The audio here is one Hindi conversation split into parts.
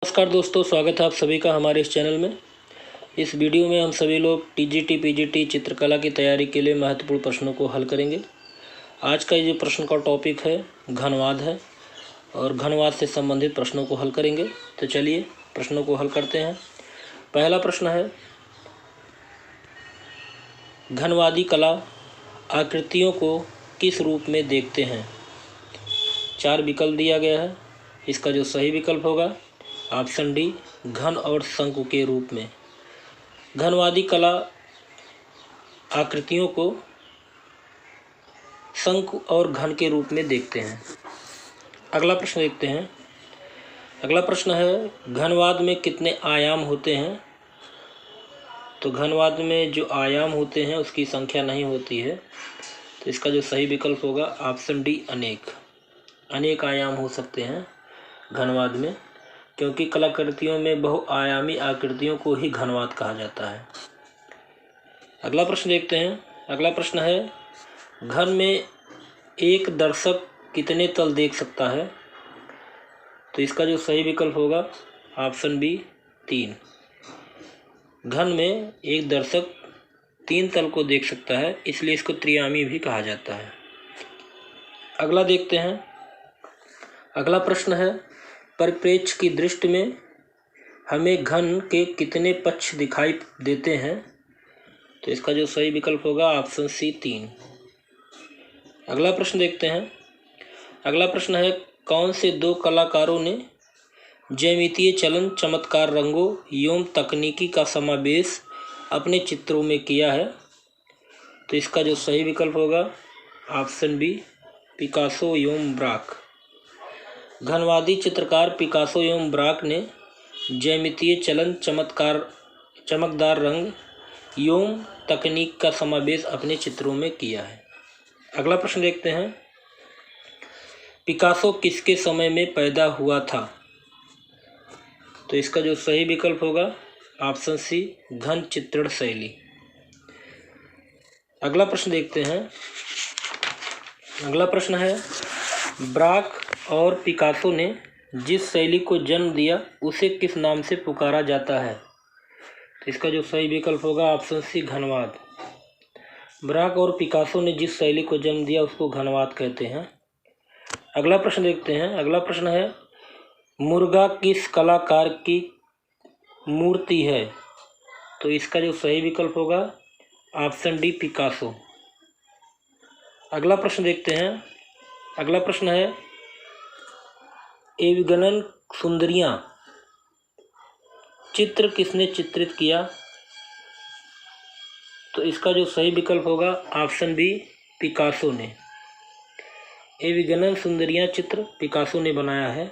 नमस्कार दोस्तों, स्वागत है आप सभी का हमारे इस चैनल में। इस वीडियो में हम सभी लोग टीजीटी पीजीटी चित्रकला की तैयारी के लिए महत्वपूर्ण प्रश्नों को हल करेंगे। आज का ये प्रश्न का टॉपिक है घनवाद है और घनवाद से संबंधित प्रश्नों को हल करेंगे। तो चलिए प्रश्नों को हल करते हैं। पहला प्रश्न है, घनवादी कला आकृतियों को किस रूप में देखते हैं? 4 विकल्प दिया गया है। इसका जो सही विकल्प होगा ऑप्शन डी, घन और शंकु के रूप में। घनवादी कला आकृतियों को शंकु और घन के रूप में देखते हैं। अगला प्रश्न देखते हैं। अगला प्रश्न है, घनवाद में कितने आयाम होते हैं? तो घनवाद में जो आयाम होते हैं उसकी संख्या नहीं होती है। तो इसका जो सही विकल्प होगा ऑप्शन डी, अनेक। अनेक आयाम हो सकते हैं घनवाद में, क्योंकि कलाकृतियों में बहुआयामी आकृतियों को ही घनवाद कहा जाता है। अगला प्रश्न देखते हैं। अगला प्रश्न है, घन में एक दर्शक कितने तल देख सकता है? तो इसका जो सही विकल्प होगा ऑप्शन बी, 3। घन में एक दर्शक 3 तल को देख सकता है, इसलिए इसको त्रियामी भी कहा जाता है। अगला देखते हैं। अगला प्रश्न है, परिप्रेक्ष्य की दृष्टि में हमें घन के कितने पक्ष दिखाई देते हैं? तो इसका जो सही विकल्प होगा ऑप्शन सी, 3। अगला प्रश्न देखते हैं। अगला प्रश्न है, कौन से 2 कलाकारों ने ज्यामितीय चलन, चमत्कार रंगों एवं तकनीकी का समावेश अपने चित्रों में किया है? तो इसका जो सही विकल्प होगा ऑप्शन बी, पिकासो एवं ब्राक। घनवादी चित्रकार पिकासो एवं ब्राक ने ज्यामितीय चलन, चमकदार रंग एवं तकनीक का समावेश अपने चित्रों में किया है। अगला प्रश्न देखते हैं। पिकासो किसके समय में पैदा हुआ था? तो इसका जो सही विकल्प होगा ऑप्शन सी, घन चित्रण शैली। अगला प्रश्न देखते हैं। अगला प्रश्न है, ब्राक और पिकासो ने जिस शैली को जन्म दिया उसे किस नाम से पुकारा जाता है? तो इसका जो सही विकल्प होगा ऑप्शन सी, घनवाद। ब्राक और पिकासो ने जिस शैली को जन्म दिया उसको घनवाद कहते हैं। अगला प्रश्न देखते हैं। अगला प्रश्न है, मुर्गा किस कलाकार की मूर्ति है? तो इसका जो सही विकल्प होगा ऑप्शन डी, पिकासो। अगला प्रश्न देखते हैं। अगला प्रश्न है, एविगनन सुंदरियां चित्र किसने चित्रित किया? तो इसका जो सही विकल्प होगा ऑप्शन बी, पिकासो ने। एविगनन सुंदरियां चित्र पिकासो ने बनाया है।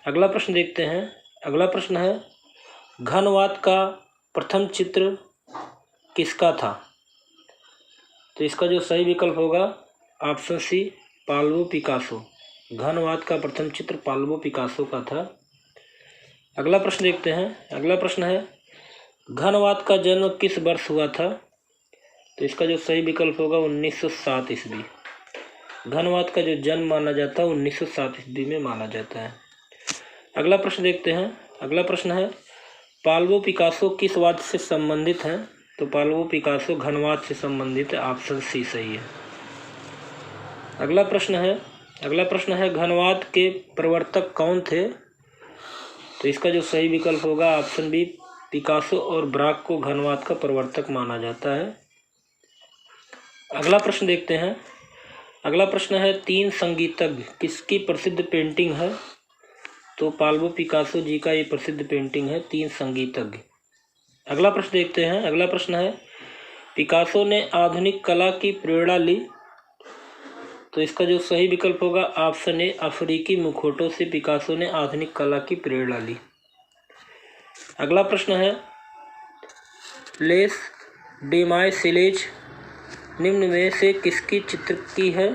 अगला प्रश्न देखते हैं। अगला प्रश्न है, घनवाद का प्रथम चित्र किसका था? तो इसका जो सही विकल्प होगा ऑप्शन सी, पाब्लो पिकासो। घनवाद का प्रथम चित्र पाब्लो पिकासो का था। अगला प्रश्न देखते हैं। अगला प्रश्न है, घनवाद का जन्म किस वर्ष हुआ था? तो इसका जो सही विकल्प होगा 1907 ईस्वी। घनवाद का जो जन्म माना जाता है 1907 ईस्वी में माना जाता है। अगला प्रश्न देखते हैं। अगला प्रश्न है, पाब्लो पिकासो किस वाद से संबंधित हैं? तो पाब्लो पिकासो घनवाद से संबंधित है। ऑप्शन सी सही है। अगला प्रश्न है। अगला प्रश्न है, घनवाद के प्रवर्तक कौन थे? तो इसका जो सही विकल्प होगा ऑप्शन बी, पिकासो और ब्राक को घनवाद का प्रवर्तक माना जाता है। अगला प्रश्न देखते हैं। अगला प्रश्न है, 3 संगीतज्ञ किसकी प्रसिद्ध पेंटिंग है? तो पाब्लो पिकासो जी का ये प्रसिद्ध पेंटिंग है, 3 संगीतज्ञ। अगला प्रश्न देखते हैं। अगला प्रश्न है, पिकासो ने आधुनिक कला की प्रेरणा ली? तो इसका जो सही विकल्प होगा ऑप्शन ए, अफ्रीकी मुखौटों से पिकासो ने आधुनिक कला की प्रेरणा ली। अगला प्रश्न है, लेस डेमाइसिलेज निम्न में से किसकी चित्र की है?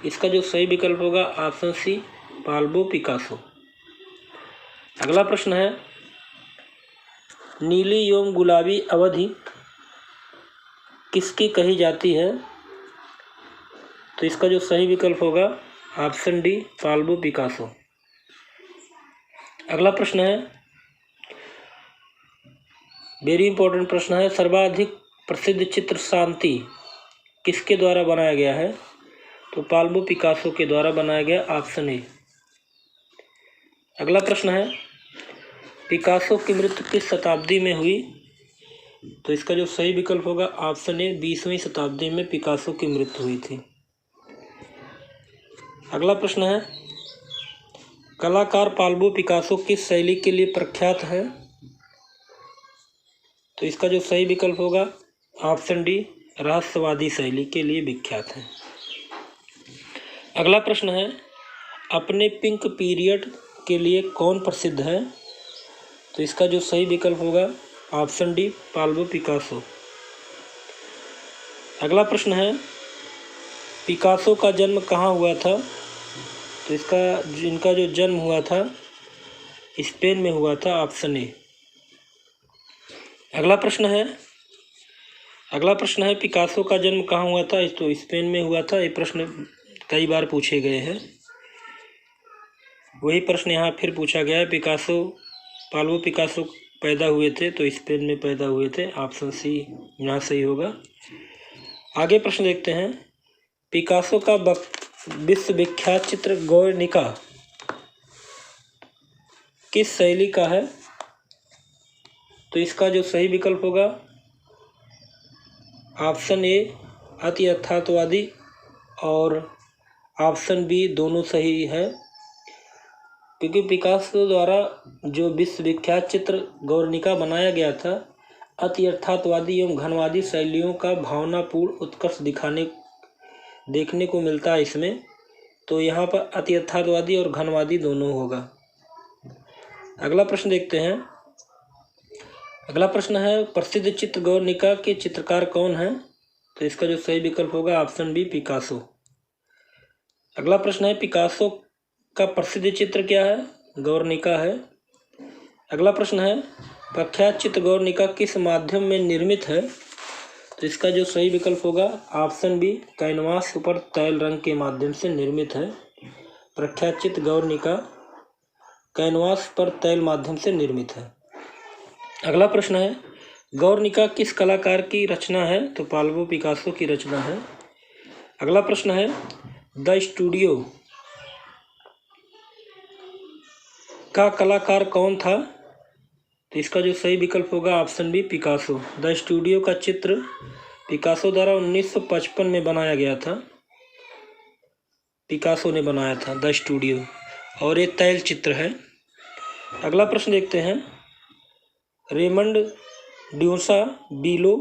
इसका जो सही विकल्प होगा ऑप्शन सी, पाब्लो पिकासो। अगला प्रश्न है, नीली एवं गुलाबी अवधि किसकी कही जाती है? तो इसका जो सही विकल्प होगा ऑप्शन डी, पाब्लो पिकासो। अगला प्रश्न है, वेरी इंपॉर्टेंट प्रश्न है, सर्वाधिक प्रसिद्ध चित्र शांति किसके द्वारा बनाया गया है? तो पाब्लो पिकासो के द्वारा बनाया गया, ऑप्शन ए। अगला प्रश्न है, पिकासो की मृत्यु किस शताब्दी में हुई? तो इसका जो सही विकल्प होगा ऑप्शन ए, 20वीं शताब्दी में पिकासो की मृत्यु हुई थी। अगला प्रश्न है, कलाकार पाब्लो पिकासो किस शैली के लिए प्रख्यात है? तो इसका जो सही विकल्प होगा ऑप्शन डी, रहस्यवादी शैली के लिए विख्यात है। अगला प्रश्न है, अपने पिंक पीरियड के लिए कौन प्रसिद्ध है? तो इसका जो सही विकल्प होगा ऑप्शन डी, पाब्लो पिकासो। अगला प्रश्न है, पिकासो का जन्म कहाँ हुआ था? तो इनका जो जन्म हुआ था स्पेन में हुआ था, ऑप्शन ए। अगला प्रश्न है, पिकासो का जन्म कहाँ हुआ था? तो स्पेन में हुआ था। ये प्रश्न कई बार पूछे गए हैं, वही प्रश्न यहाँ फिर पूछा गया है। पाब्लो पिकासो पैदा हुए थे तो स्पेन में पैदा हुए थे, ऑप्शन सी यहाँ सही होगा। आगे प्रश्न देखते हैं, पिकासो का विश्वविख्यात चित्र गुर्निका किस शैली का है? तो इसका जो सही विकल्प होगा ऑप्शन ए, अति यथार्थवादी, और ऑप्शन बी दोनों सही है, क्योंकि पिकासो द्वारा जो विश्वविख्यात चित्र गुर्निका बनाया गया था, अति यथार्थवादी एवं घनवादी शैलियों का भावनापूर्ण उत्कर्ष देखने को मिलता है इसमें। तो यहाँ पर अति यथार्थवादी और घनवादी दोनों होगा। अगला प्रश्न देखते हैं। अगला प्रश्न है, प्रसिद्ध चित्र गुर्निका के चित्रकार कौन है? तो इसका जो सही विकल्प होगा ऑप्शन बी, पिकासो। अगला प्रश्न है, पिकासो का प्रसिद्ध चित्र क्या है? गुर्निका है। अगला प्रश्न है, प्रख्यात चित्र गुर्निका किस माध्यम में निर्मित है? तो इसका जो सही विकल्प होगा ऑप्शन बी, कैनवास पर तैल रंग के माध्यम से निर्मित है। प्रख्यात चित्र गुर्निका कैनवास पर तैल माध्यम से निर्मित है। अगला प्रश्न है, गुर्निका किस कलाकार की रचना है? तो पाब्लो पिकासो की रचना है। अगला प्रश्न है, द स्टूडियो का कलाकार कौन था? तो इसका जो सही विकल्प होगा option B, Picasso. The studio का चित्र पिकासो द्वारा 1955 में बनाया गया था। पिकासो ने बनाया था द स्टूडियो, और ये तैल चित्र है। अगला प्रश्न देखते हैं, रेमंड ड्यूसा बिलो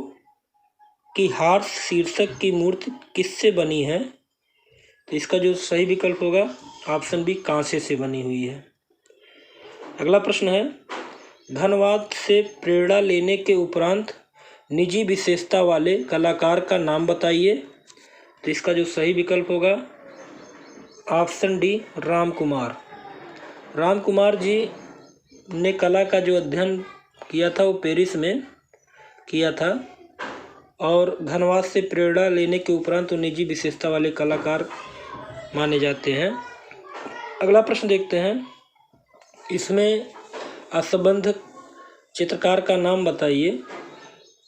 की हार्स शीर्षक की मूर्ति किससे बनी है? तो इसका जो सही विकल्प होगा ऑप्शन बी, कांसे से बनी हुई है। अगला प्रश्न है, घनवाद से प्रेरणा लेने के उपरांत निजी विशेषता वाले कलाकार का नाम बताइए। तो इसका जो सही विकल्प होगा ऑप्शन डी, राम कुमार। राम कुमार जी ने कला का जो अध्ययन किया था वो पेरिस में किया था, और घनवाद से प्रेरणा लेने के उपरांत तो निजी विशेषता वाले कलाकार माने जाते हैं। अगला प्रश्न देखते हैं, इसमें असंबद्ध चित्रकार का नाम बताइए।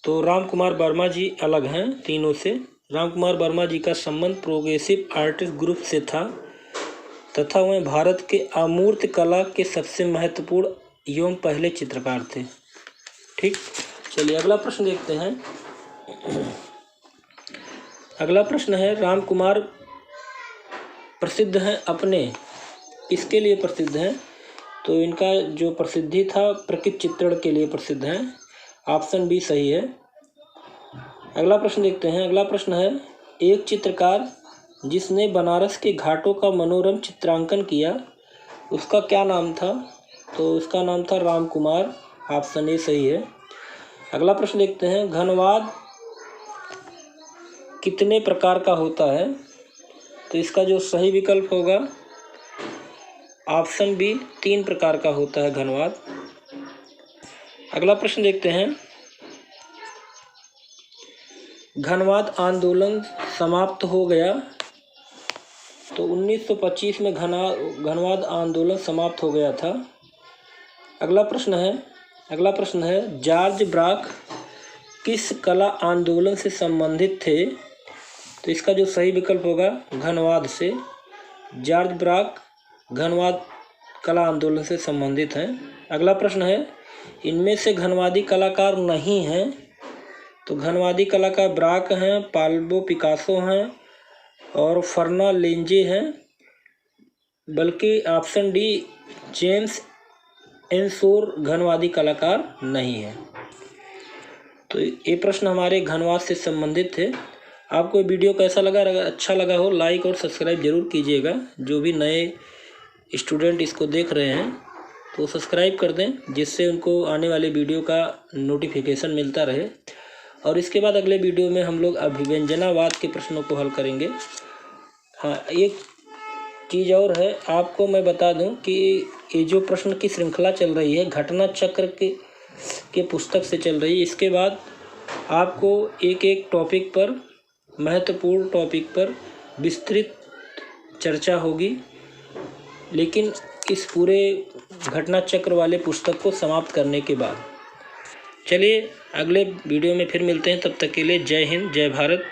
तो राम कुमार वर्मा जी अलग हैं तीनों से। राम कुमार वर्मा जी का संबंध प्रोग्रेसिव आर्टिस्ट ग्रुप से था तथा वह भारत के अमूर्त कला के सबसे महत्वपूर्ण एवं पहले चित्रकार थे। ठीक, चलिए अगला प्रश्न देखते हैं। अगला प्रश्न है, राम कुमार प्रसिद्ध हैं अपने, इसके लिए प्रसिद्ध हैं? तो इनका जो प्रसिद्धि था प्रकृति चित्रण के लिए प्रसिद्ध हैं, ऑप्शन बी सही है। अगला प्रश्न देखते हैं। अगला प्रश्न है, एक चित्रकार जिसने बनारस के घाटों का मनोरम चित्रांकन किया उसका क्या नाम था? तो उसका नाम था राम कुमार, ऑप्शन ए सही है। अगला प्रश्न देखते हैं, घनवाद कितने प्रकार का होता है? तो इसका जो सही विकल्प होगा ऑप्शन बी, 3 प्रकार का होता है घनवाद। अगला प्रश्न देखते हैं, घनवाद आंदोलन समाप्त हो गया। तो 1925 में घनवाद आंदोलन समाप्त हो गया था। अगला प्रश्न है जॉर्ज ब्राक किस कला आंदोलन से संबंधित थे? तो इसका जो सही विकल्प होगा घनवाद से। जॉर्ज ब्राक घनवाद कला आंदोलन से संबंधित हैं। अगला प्रश्न है इनमें से घनवादी कलाकार नहीं हैं। तो घनवादी कलाकार ब्राक हैं, पाब्लो पिकासो हैं और फर्नांडेज हैं, बल्कि ऑप्शन डी जेम्स एंसोर घनवादी कलाकार नहीं है। तो ये प्रश्न हमारे घनवाद से संबंधित थे। आपको वीडियो कैसा लगा? अगर अच्छा लगा हो लाइक और सब्सक्राइब जरूर कीजिएगा। जो भी नए स्टूडेंट इसको देख रहे हैं तो सब्सक्राइब कर दें, जिससे उनको आने वाले वीडियो का नोटिफिकेशन मिलता रहे। और इसके बाद अगले वीडियो में हम लोग अभिव्यंजनावाद के प्रश्नों को हल करेंगे। हाँ, एक चीज़ और है, आपको मैं बता दूं कि ये जो प्रश्न की श्रृंखला चल रही है घटना चक्र के पुस्तक से चल रही है। इसके बाद आपको एक एक टॉपिक पर, महत्वपूर्ण टॉपिक पर विस्तृत चर्चा होगी, लेकिन इस पूरे घटना चक्र वाले पुस्तक को समाप्त करने के बाद। चलिए अगले वीडियो में फिर मिलते हैं, तब तक के लिए जय हिंद, जय भारत।